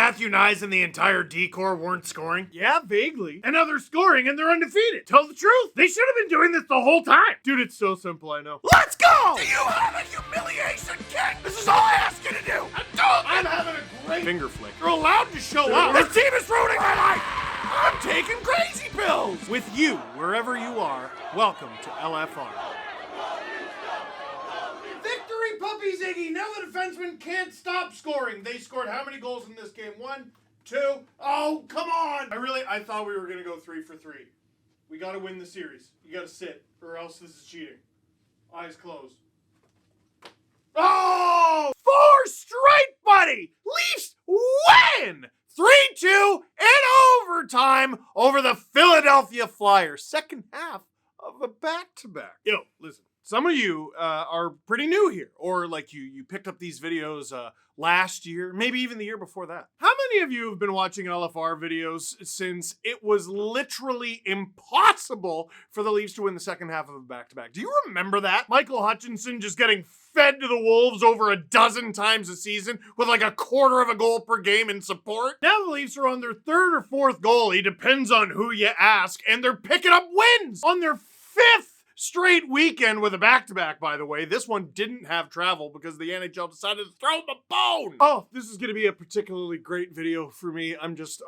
Matthew Nyes and the entire D-Corps weren't scoring? Yeah, vaguely. And now they're scoring and they're undefeated. Tell the truth. They should have been doing this the whole time. Dude, it's so simple, I know. Let's go! Do you have a humiliation kit? This is all I ask you to do. I'm having a great Finger flick. You're allowed to show up. This team is ruining my life. I'm taking crazy pills. With you, wherever you are, welcome to LFR. Victory, puppies, Iggy. Now the defensemen can't stop scoring. They scored how many goals in this game? 1, 2. Oh, come on. I thought we were going to go 3 for 3. We got to win the series. You got to sit, or else this is cheating. Eyes closed. Oh! 4 straight, buddy! Leafs win! 3-2 in overtime over the Philadelphia Flyers. Second half of a back-to-back. Yo, listen. Some of you are pretty new here, or like you picked up these videos last year, maybe even the year before that. How many of you have been watching LFR videos since it was literally impossible for the Leafs to win the second half of a back-to-back? Do you remember that? Michael Hutchinson just getting fed to the Wolves over a dozen times a season with like a quarter of a goal per game in support? Now the Leafs are on their 3rd or 4th goalie, depends on who you ask, and they're picking up wins on their 5th straight weekend with a back-to-back, by the way. This one didn't have travel because the NHL decided to throw them a bone. Oh, this is going to be a particularly great video for me. I'm just,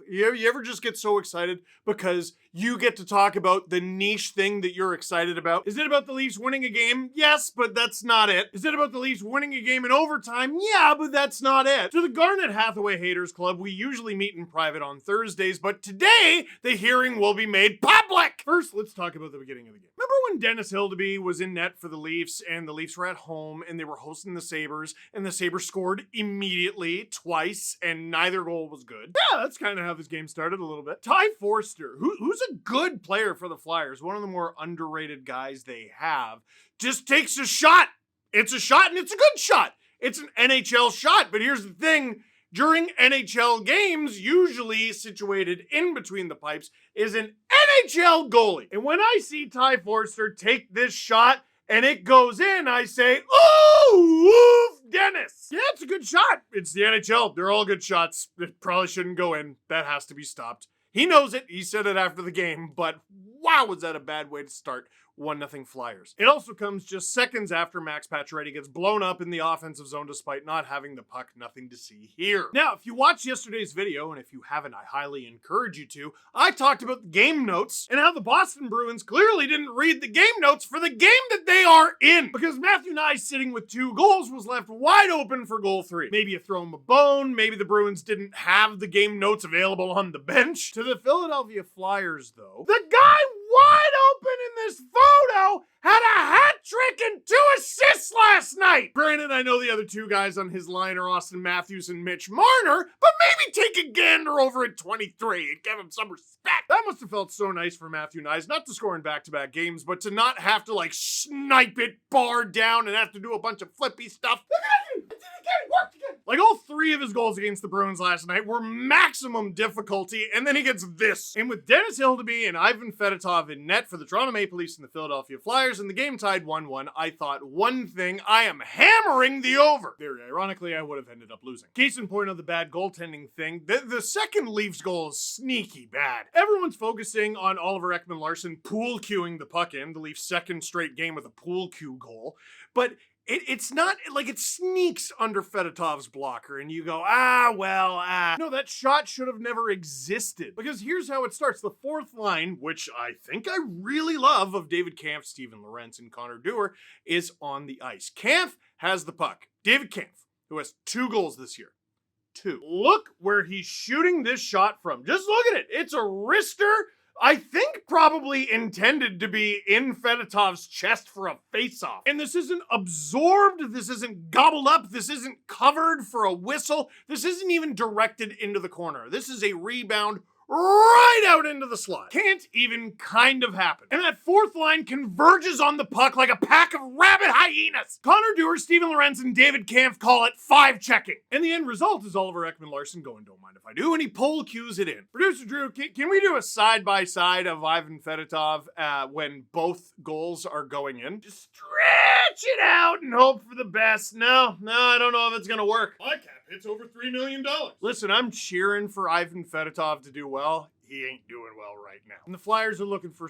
you ever just get so excited because you get to talk about the niche thing that you're excited about? Is it about the Leafs winning a game? Yes, but that's not it. Is it about the Leafs winning a game in overtime? Yeah, but that's not it. To the Garnet Hathaway Haters Club, we usually meet in private on Thursdays, but today the hearing will be made public. First, let's talk about the beginning of the game. Remember when Dennis Hildeby was in net for the Leafs and the Leafs were at home and they were hosting the Sabres and the Sabres scored immediately twice and neither goal was good? Yeah, that's kind of how this game started a little bit. Ty Forster, who's a good player for the Flyers, one of the more underrated guys they have, just takes a shot. It's a shot and it's a good shot. It's an NHL shot, but here's the thing. During NHL games, usually situated in between the pipes, is an NHL goalie. And when I see Ty Forster take this shot and it goes in, I say, oh, woof, Dennis. Yeah, it's a good shot. It's the NHL. They're all good shots. It probably shouldn't go in. That has to be stopped. He knows it. He said it after the game, but wow, was that a bad way to start 1-0 Flyers. It also comes just seconds after Max Pacioretty gets blown up in the offensive zone despite not having the puck. Nothing to see here. Now, if you watched yesterday's video, and if you haven't, I highly encourage you to, I talked about the game notes and how the Boston Bruins clearly didn't read the game notes for the game that they are in, because Matthew Nyes sitting with 2 goals was left wide open for goal 3. Maybe you throw him a bone, maybe the Bruins didn't have the game notes available on the bench. To the Philadelphia Flyers, though, the guy wide open in this photo had a hat trick and 2 assists last night. Granted, I know the other 2 guys on his line are Austin Matthews and Mitch Marner, but maybe take a gander over at 23 and give him some respect. That must have felt so nice for Matthew Nyes, not to score in back-to-back games, but to not have to like snipe it bar down and have to do a bunch of flippy stuff. Look at him! It did it again! Worked again! Like all 3 of his goals against the Bruins last night were maximum difficulty, and then he gets this. And with Dennis Hildeby and Ivan Fedotov in net for the Toronto Maple Leafs and the Philadelphia Flyers, and the game tied 1-1, I thought one thing, I am hammering the over. Very ironically, I would have ended up losing. Case in point of the bad goaltending thing, the second Leafs goal is sneaky bad. Everyone's focusing on Oliver Ekman-Larsson pool cueing the puck in, the Leafs' second straight game with a pool cue goal, but it's not like it sneaks under Fedotov's blocker and you go, no, that shot should have never existed. Because here's how it starts. The 4th line, which I think I really love, of David Kampf, Steven Lorentz, and Connor Dewar, is on the ice. Kampf has the puck. David Kampf, who has 2 goals this year. 2. Look where he's shooting this shot from. Just look at it. It's a wrister. I think probably intended to be in Fedotov's chest for a face-off. And this isn't absorbed, this isn't gobbled up, this isn't covered for a whistle, this isn't even directed into the corner. This is a rebound right out into the slot. Can't even kind of happen. And that 4th line converges on the puck like a pack of rabid hyenas. Connor Dewar, Steven Lorentz, and David Kampf call it 5-checking. And the end result is Oliver Ekman-Larsson going, don't mind if I do, and he pole cues it in. Producer Drew, can we do a side-by-side of Ivan Fedotov when both goals are going in? Just stretch stretch it out and hope for the best. No, I don't know if it's going to work. My cap hits over $3 million. Listen, I'm cheering for Ivan Fedotov to do well. He ain't doing well right now. And the Flyers are looking for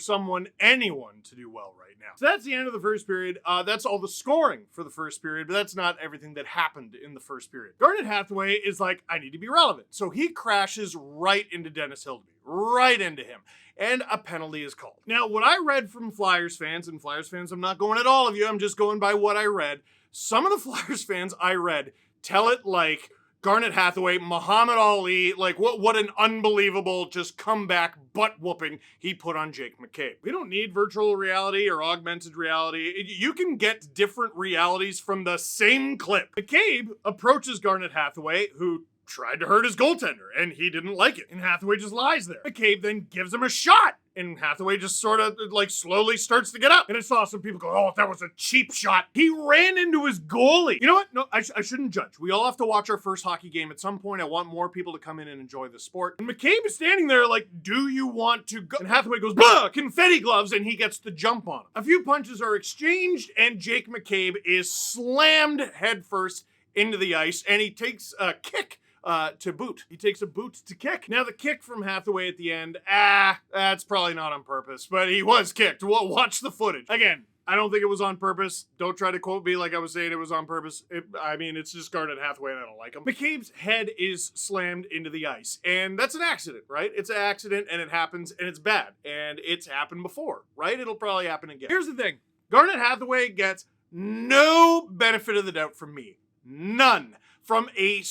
anyone to do well right now. So that's the end of the first period. That's all the scoring for the first period, but that's not everything that happened in the first period. Garnet Hathaway is like, I need to be relevant. So he crashes right into Dennis Hildeby, right into him. And a penalty is called. Now, what I read from Flyers fans, and Flyers fans, I'm not going at all of you, I'm just going by what I read. Some of the Flyers fans I read tell it like Garnet Hathaway, Muhammad Ali, like what an unbelievable just comeback butt whooping he put on Jake McCabe. We don't need virtual reality or augmented reality. You can get different realities from the same clip. McCabe approaches Garnet Hathaway, who tried to hurt his goaltender, and he didn't like it. And Hathaway just lies there. McCabe then gives him a shot, and Hathaway just sort of like slowly starts to get up. And I saw some people go, oh, that was a cheap shot. He ran into his goalie. You know what? No, I shouldn't judge. We all have to watch our first hockey game at some point. I want more people to come in and enjoy the sport. And McCabe is standing there like, do you want to go? And Hathaway goes, blah, confetti gloves, and he gets the jump on him. A few punches are exchanged, and Jake McCabe is slammed headfirst into the ice, and he takes a kick to boot. He takes a boot to kick. Now the kick from Hathaway at the end, that's probably not on purpose, but he was kicked. Watch the footage. Again, I don't think it was on purpose. Don't try to quote me like I was saying it was on purpose. It's just Garnet Hathaway and I don't like him. McCabe's head is slammed into the ice, and that's an accident, right? It's an accident, and it happens, and it's bad, and it's happened before, right? It'll probably happen again. Here's the thing. Garnet Hathaway gets no benefit of the doubt from me. None. From a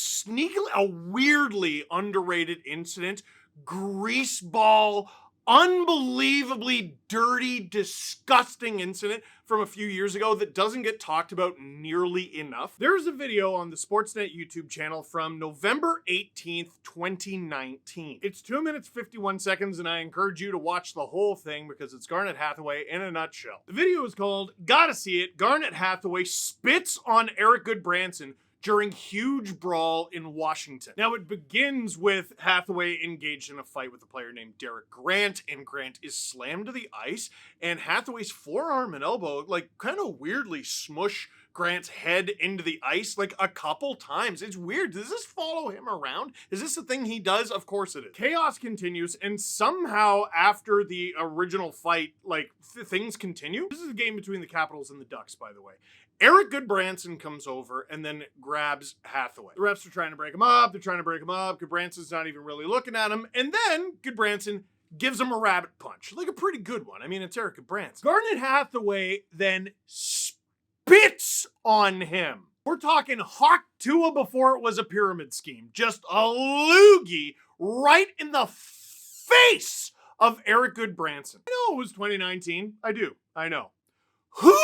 weirdly underrated incident, greaseball, unbelievably dirty, disgusting incident from a few years ago that doesn't get talked about nearly enough. There's a video on the Sportsnet YouTube channel from November 18th, 2019. It's 2 minutes, 51 seconds, and I encourage you to watch the whole thing because it's Garnet Hathaway in a nutshell. The video is called Gotta See It, Garnet Hathaway Spits on Eric Goodbranson during huge brawl in Washington. Now, it begins with Hathaway engaged in a fight with a player named Derek Grant, and Grant is slammed to the ice, and Hathaway's forearm and elbow, like, kind of weirdly smush Grant's head into the ice, like, a couple times. It's weird. Does this follow him around? Is this a thing he does? Of course it is. Chaos continues, and somehow, after the original fight, like, things continue. This is a game between the Capitals and the Ducks, by the way. Eric Goodbranson comes over and then grabs Hathaway. The refs are trying to break him up. Goodbranson's not even really looking at him. And then Goodbranson gives him a rabbit punch. Like a pretty good one. I mean, it's Eric Goodbranson. Garnet Hathaway then spits on him. We're talking Hawk Tua before it was a pyramid scheme. Just a loogie right in the face of Eric Goodbranson. I know it was 2019. I do. I know. Who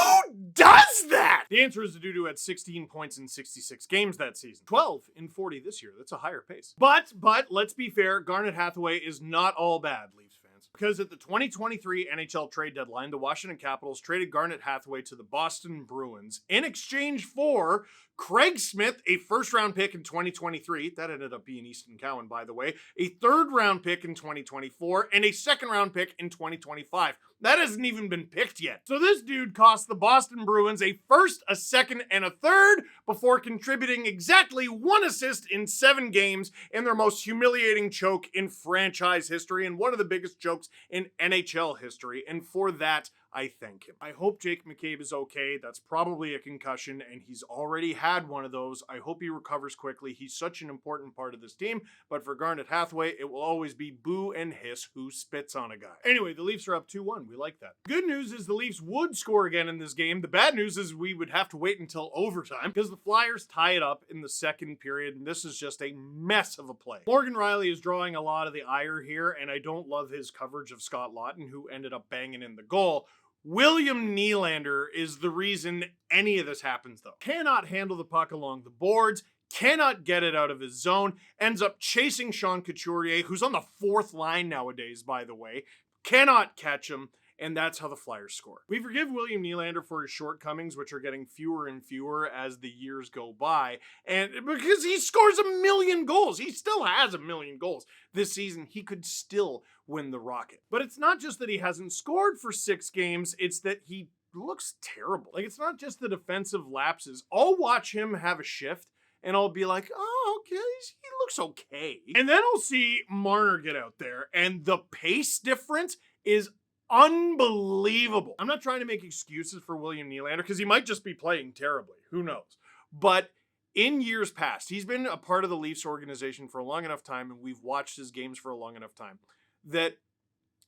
does that? The answer is the dude who had 16 points in 66 games that season. 12 in 40 this year. That's a higher pace. But let's be fair, Garnet Hathaway is not all bad, Leafs fans. Because at the 2023 NHL trade deadline, the Washington Capitals traded Garnet Hathaway to the Boston Bruins in exchange for Craig Smith, a first-round pick in 2023. That ended up being Easton Cowan, by the way. A third-round pick in 2024, and a second-round pick in 2025. That hasn't even been picked yet. So this dude cost the Boston Bruins a first, a second, and a third before contributing exactly 1 assist in 7 games in their most humiliating choke in franchise history and one of the biggest chokes in NHL history. And for that, I thank him. I hope Jake McCabe is okay. That's probably a concussion, and he's already had one of those. I hope he recovers quickly. He's such an important part of this team, but for Garnet Hathaway, it will always be boo and hiss who spits on a guy. Anyway, the Leafs are up 2-1. We like that. Good news is the Leafs would score again in this game. The bad news is we would have to wait until overtime because the Flyers tie it up in the second period, and this is just a mess of a play. Morgan Rielly is drawing a lot of the ire here, and I don't love his coverage of Scott Laughton, who ended up banging in the goal. William Nylander is the reason any of this happens, though. Cannot handle the puck along the boards, cannot get it out of his zone, ends up chasing Sean Couturier, who's on the 4th line nowadays, by the way, cannot catch him, and that's how the Flyers score. We forgive William Nylander for his shortcomings, which are getting fewer and fewer as the years go by, and because he scores 1 million goals. He still has 1 million goals. This season, he could still win the Rocket. But it's not just that he hasn't scored for 6 games, it's that he looks terrible. Like, it's not just the defensive lapses. I'll watch him have a shift and I'll be like, oh, okay, he looks okay. And then I'll see Marner get out there and the pace difference is unbelievable. I'm not trying to make excuses for William Nylander because he might just be playing terribly. Who knows? But in years past, he's been a part of the Leafs organization for a long enough time, and we've watched his games for a long enough time, that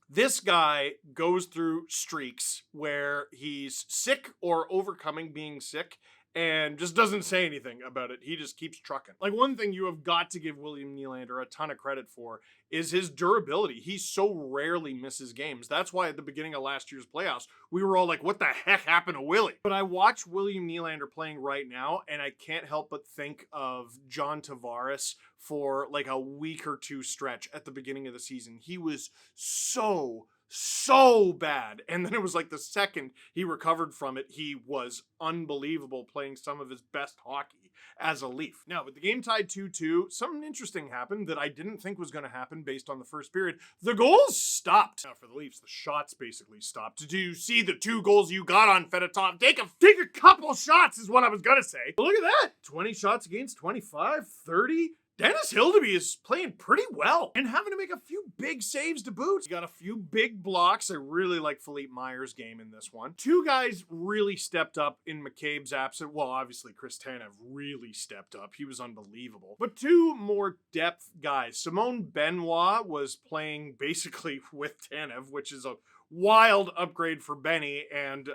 this guy goes through streaks where he's sick or overcoming being sick and just doesn't say anything about it. He just keeps trucking. Like, one thing you have got to give William Nylander a ton of credit for is his durability. He so rarely misses games. That's why at the beginning of last year's playoffs, we were all like, what the heck happened to Willie? But I watch William Nylander playing right now, and I can't help but think of John Tavares for like a week or two stretch at the beginning of the season. He was so bad. And then it was like the second he recovered from it, he was unbelievable, playing some of his best hockey as a Leaf. Now, with the game tied 2-2, something interesting happened that I didn't think was going to happen based on the first period. The goals stopped. Now, for the Leafs, the shots basically stopped. Did you see the 2 goals you got on Fedotov? Take a couple shots is what I was going to say. But look at that. 20 shots against 25, 30. Dennis Hildeby is playing pretty well and having to make a few big saves to boot. He got a few big blocks. I really like Philippe Myers' game in this one. 2 guys really stepped up in McCabe's absence. Well, obviously, Chris Tanev really stepped up. He was unbelievable. But 2 more depth guys. Simone Benoit was playing basically with Tanev, which is a wild upgrade for Benny. And,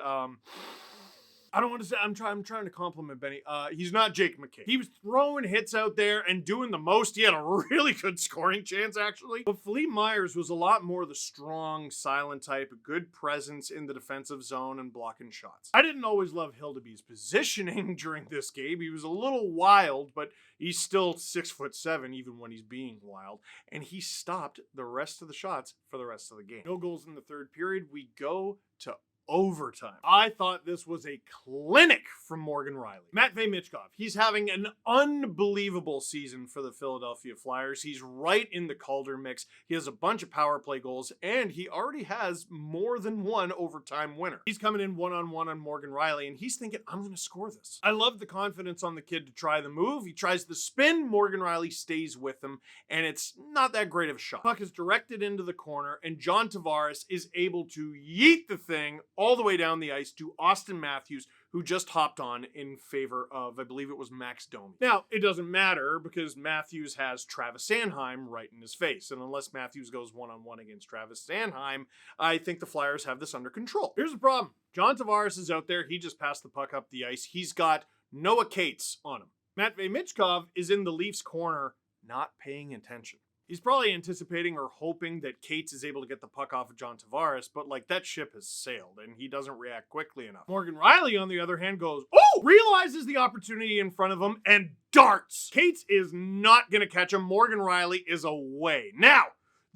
I don't want to say, I'm trying to compliment Benny. He's not Jake McCabe. He was throwing hits out there and doing the most. He had a really good scoring chance, actually. But Philippe Myers was a lot more the strong, silent type, a good presence in the defensive zone and blocking shots. I didn't always love Hildeby's positioning during this game. He was a little wild, but he's still 6'7", even when he's being wild. And he stopped the rest of the shots for the rest of the game. No goals in the third period. We go to overtime. I thought this was a clinic from Morgan Rielly. Matvei Michkov, he's having an unbelievable season for the Philadelphia Flyers. He's right in the Calder mix. He has a bunch of power play goals, and he already has more than one overtime winner. He's coming in one-on-one on Morgan Rielly, and he's thinking, I'm going to score this. I love the confidence on the kid to try the move. He tries the spin. Morgan Rielly stays with him, and it's not that great of a shot. Puck is directed into the corner, and John Tavares is able to yeet the thing all the way down the ice to Austin Matthews, who just hopped on in favor of, I believe it was Max Domi. Now, it doesn't matter because Matthews has Travis Sanheim right in his face. And unless Matthews goes one-on-one against Travis Sanheim, I think the Flyers have this under control. Here's the problem. John Tavares is out there. He just passed the puck up the ice. He's got Noah Cates on him. Matvei Michkov is in the Leafs' corner, not paying attention. He's probably anticipating or hoping that Cates is able to get the puck off of John Tavares, but like that ship has sailed and he doesn't react quickly enough. Morgan Rielly, on the other hand, goes, oh, realizes the opportunity in front of him and darts. Cates is not going to catch him. Morgan Rielly is away. Now,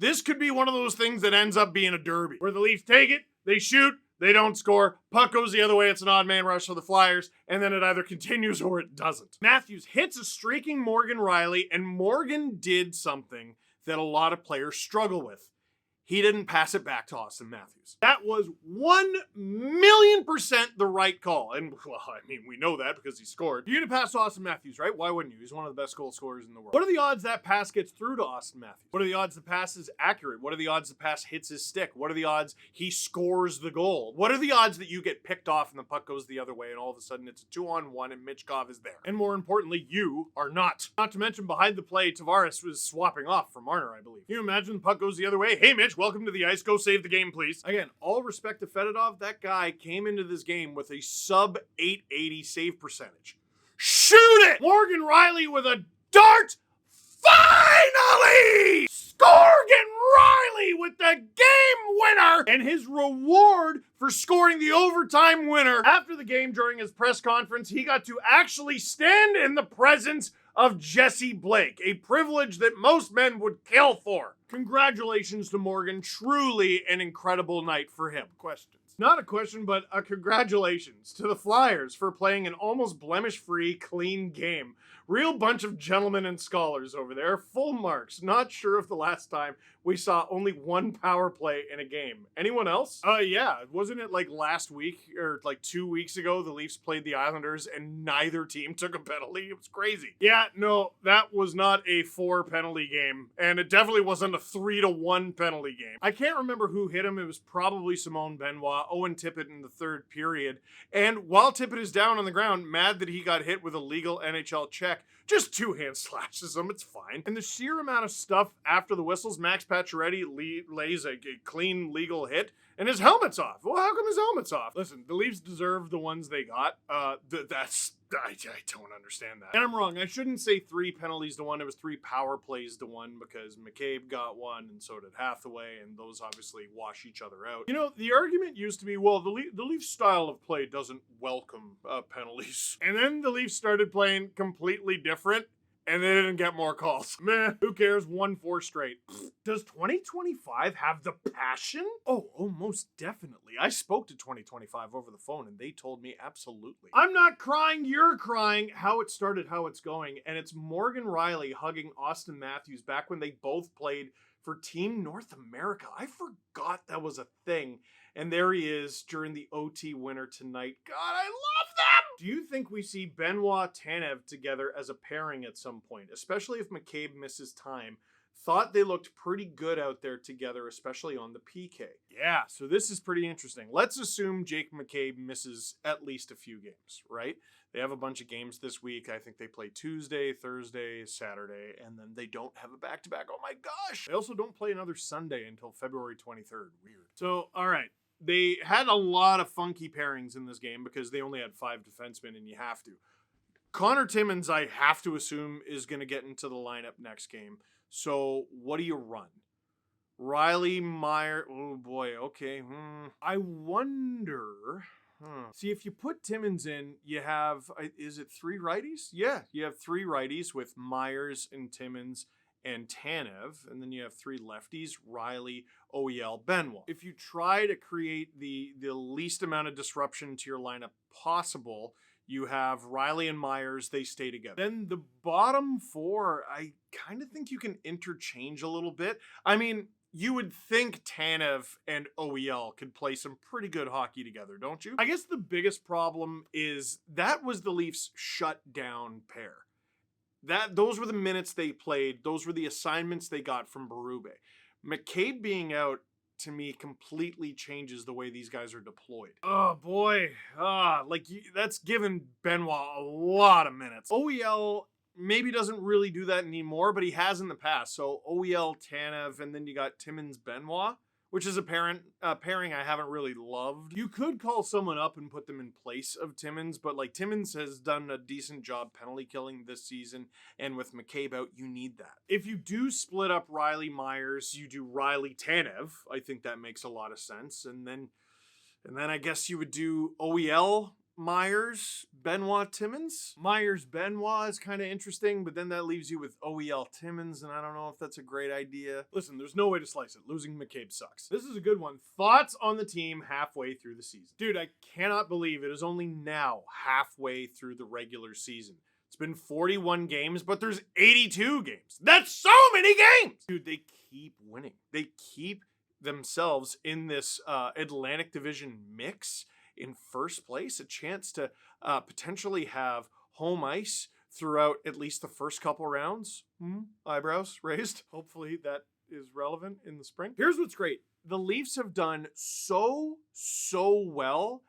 this could be one of those things that ends up being a derby where the Leafs take it, they shoot, they don't score, puck goes the other way, it's an odd man rush for the Flyers, and then it either continues or it doesn't. Matthews hits a streaking Morgan Rielly, and Morgan did something that a lot of players struggle with. He didn't pass it back to Austin Matthews. That was 1,000,000% the right call. And, well, I mean, we know that because he scored. You're going to pass to Austin Matthews, right? Why wouldn't you? He's one of the best goal scorers in the world. What are the odds that pass gets through to Austin Matthews? What are the odds the pass is accurate? What are the odds the pass hits his stick? What are the odds he scores the goal? What are the odds that you get picked off and the puck goes the other way and all of a sudden it's a 2-on-1 and Michkov is there? And more importantly, you are not. Not to mention, behind the play, Tavares was swapping off for Marner, I believe. Can you imagine the puck goes the other way? Hey, Mitch, welcome to the ice. Go save the game, please. Again, all respect to Fedotov, that guy came into this game with a sub 880 save percentage. Shoot it! Morgan Rielly with a dart. Finally! Scoregan Rielly with the game winner and his reward for scoring the overtime winner. After the game, during his press conference, he got to actually stand in the presence of Jesse Blake, a privilege that most men would kill for. Congratulations to Morgan. Truly an incredible night for him. Questions? Not a question, but a congratulations to the Flyers for playing an almost blemish-free, clean game. Real bunch of gentlemen and scholars over there. Full marks. Not sure if the last time we saw only one power play in a game. Anyone else? Yeah. Wasn't it like last week or like 2 weeks ago the Leafs played the Islanders and neither team took a penalty? It was crazy. Yeah, no, that was not a 4 penalty game. And it definitely wasn't a 3-1 penalty game. I can't remember who hit him. It was probably Simone Benoit, Owen Tippett in the third period. And while Tippett is down on the ground, mad that he got hit with a legal NHL check, just 2 hand slashes him. It's fine. And the sheer amount of stuff after the whistles, Max Pacioretty lays a clean legal hit, and his helmet's off. Well, how come his helmet's off? Listen, the Leafs deserve the ones they got. I don't understand that. And I'm wrong. I shouldn't say 3 penalties to 1. It was 3 power plays to 1 because McCabe got 1 and so did Hathaway, and those obviously wash each other out. You know, the argument used to be, well, the Leafs style of play doesn't welcome penalties. And then the Leafs started playing completely different, and they didn't get more calls. Meh, who cares? 1-4 straight. Does 2025 have the passion? Oh, most definitely. I spoke to 2025 over the phone and they told me absolutely. I'm not crying, you're crying. How it started, how it's going. And it's Morgan Rielly hugging Austin Matthews back when they both played for Team North America. I forgot that was a thing. And there he is during the OT winner tonight. God, I love them! Do you think we see Benoit Tanev together as a pairing at some point, especially if McCabe misses time? Thought they looked pretty good out there together, especially on the PK. Yeah, so this is pretty interesting. Let's assume Jake McCabe misses at least a few games, right? They have a bunch of games this week. I think they play Tuesday, Thursday, Saturday, and then they don't have a back-to-back. Oh my gosh! They also don't play another Sunday until February 23rd. Weird. So, all right. They had a lot of funky pairings in this game because they only had 5 defensemen, and you have to. Connor Timmins, I have to assume, is going to get into the lineup next game. So what do you run? Rielly, Meyer. Oh boy. Okay. I wonder. See, if you put Timmins in, you have, is it 3 righties? Yeah, you have 3 righties with Myers and Timmins and Tanev, and then you have 3 lefties, Rielly, OEL, Benoit. If you try to create the least amount of disruption to your lineup possible, you have Rielly and Myers, they stay together. Then the bottom 4, I kind of think you can interchange a little bit. I mean, you would think Tanev and OEL could play some pretty good hockey together, don't you? I guess the biggest problem is that was the Leafs' shutdown pair. Those were the minutes they played. Those were the assignments they got from Berube. McCabe being out, to me, completely changes the way these guys are deployed. Oh boy, that's given Benoit a lot of minutes. OEL maybe doesn't really do that anymore, but he has in the past. So OEL, Tanev, and then you got Timmins, Benoit, which is a pairing I haven't really loved. You could call someone up and put them in place of Timmins, but like Timmins has done a decent job penalty killing this season, and with McCabe out, you need that. If you do split up Rielly Myers, you do Rielly Tanev. I think that makes a lot of sense, and then I guess you would do OEL Myers, Benoit, Timmins. Myers, Benoit is kind of interesting, but then that leaves you with OEL Timmins, and I don't know if that's a great idea. Listen, there's no way to slice it. Losing McCabe sucks. This is a good one. Thoughts on the team halfway through the season? Dude, I cannot believe it is only now halfway through the regular season. It's been 41 games, but there's 82 games. That's so many games! Dude, they keep winning. They keep themselves in this Atlantic Division mix in first place, a chance to potentially have home ice throughout at least the first couple rounds. Eyebrows raised. Hopefully that is relevant in the spring. Here's what's great. The Leafs have done so well,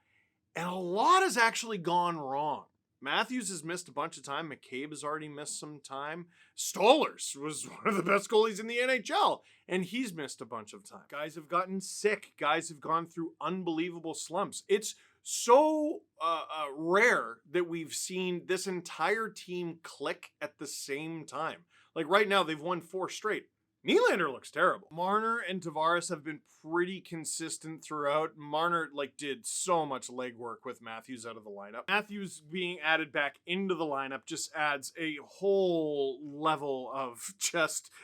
and a lot has actually gone wrong. Matthews has missed a bunch of time. McCabe has already missed some time. Stolarz was one of the best goalies in the NHL, and he's missed a bunch of time. Guys have gotten sick. Guys have gone through unbelievable slumps. It's so rare that we've seen this entire team click at the same time. Like right now, they've won 4 straight. Nylander looks terrible. Marner and Tavares have been pretty consistent throughout. Marner did so much legwork with Matthews out of the lineup. Matthews being added back into the lineup just adds a whole level of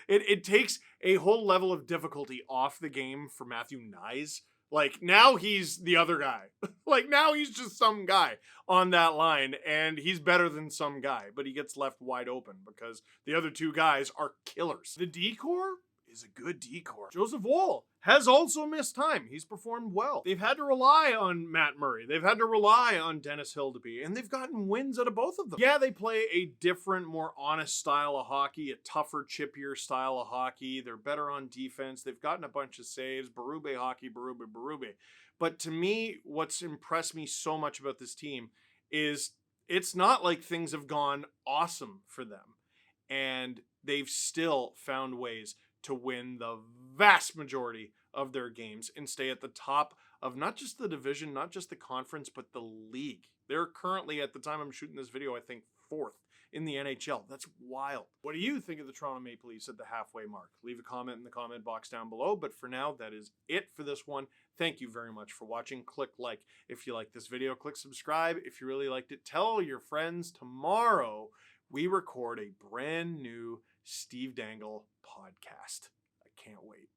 it takes a whole level of difficulty off the game for Matthew Nyes. Like, now he's the other guy. Like, now he's just some guy on that line, and he's better than some guy, but he gets left wide open because the other two guys are killers. The decor is a good decor. Joseph Woll has also missed time. He's performed well. They've had to rely on Matt Murray. They've had to rely on Dennis Hildeby, and they've gotten wins out of both of them. Yeah, they play a different, more honest style of hockey, a tougher, chippier style of hockey. They're better on defense. They've gotten a bunch of saves. Berube hockey, Berube. But to me, what's impressed me so much about this team is it's not like things have gone awesome for them. And they've still found ways to win the vast majority of their games and stay at the top of not just the division, not just the conference, but the league. They're currently, at the time I'm shooting this video, I think 4th in the NHL. That's wild. What do you think of the Toronto Maple Leafs at the halfway mark? Leave a comment in the comment box down below. But for now, that is it for this one. Thank you very much for watching. Click like if you like this video. Click subscribe if you really liked it. Tell your friends. Tomorrow, we record a brand new Steve Dangle podcast. I can't wait.